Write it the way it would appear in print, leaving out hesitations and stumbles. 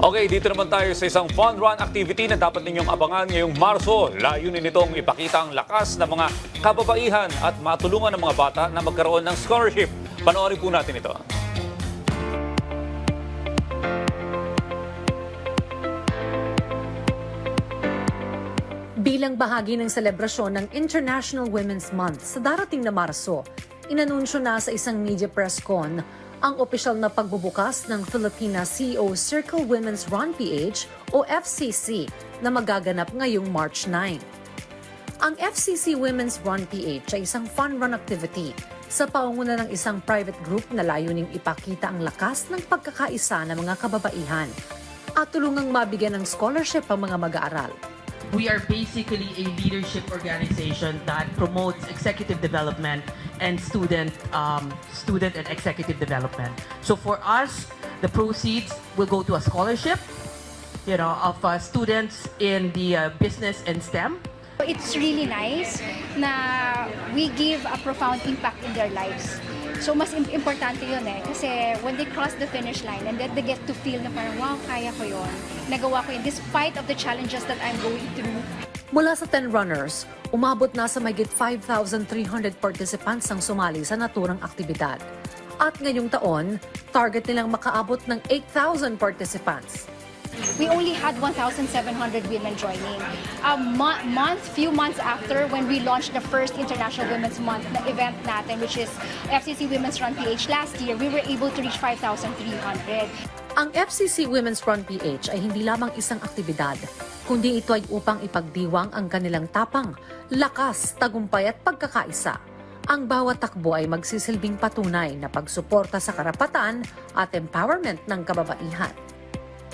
Okay, dito naman tayo sa isang fun run activity na dapat ninyong abangan ngayong Marso. Layunin nitong ipakita ang lakas ng mga kababaihan at matulungan ng mga bata na magkaroon ng scholarship. Panoorin po natin ito. Bilang bahagi ng selebrasyon ng International Women's Month sa darating na Marso, inanunsyo na sa isang media press con ang opisyal na pagbubukas ng Filipina CEO Circle Women's Run PH o FCC na magaganap ngayong March 9. Ang FCC Women's Run PH ay isang fun run activity sa paunguna ng isang private group na layuning ipakita ang lakas ng pagkakaisa ng mga kababaihan at tulungang mabigyan ng scholarship ang mga mag-aaral. We are basically a leadership organization that promotes executive development and student and executive development. So for us, the proceeds will go to a scholarship, of students in the business and STEM. It's really nice na we give a profound impact in their lives. So mas importante yun kasi when they cross the finish line and then they get to feel na parang, wow, kaya ko yun. Nagawa ko yun despite of the challenges that I'm going through. Mula sa 10 runners, umabot na sa mahigit 5,300 participants ang sumali sa naturang aktibidad. At ngayong taon, target nilang makaabot ng 8,000 participants. We only had 1,700 women joining. Few months after when we launched the first International Women's Month na event natin, which is FCC Women's Run PH last year, we were able to reach 5,300. Ang FCC Women's Run PH ay hindi lamang isang aktibidad, kundi ito ay upang ipagdiwang ang kanilang tapang, lakas, tagumpay at pagkakaisa. Ang bawat takbo ay magsisilbing patunay na pagsuporta sa karapatan at empowerment ng kababaihan.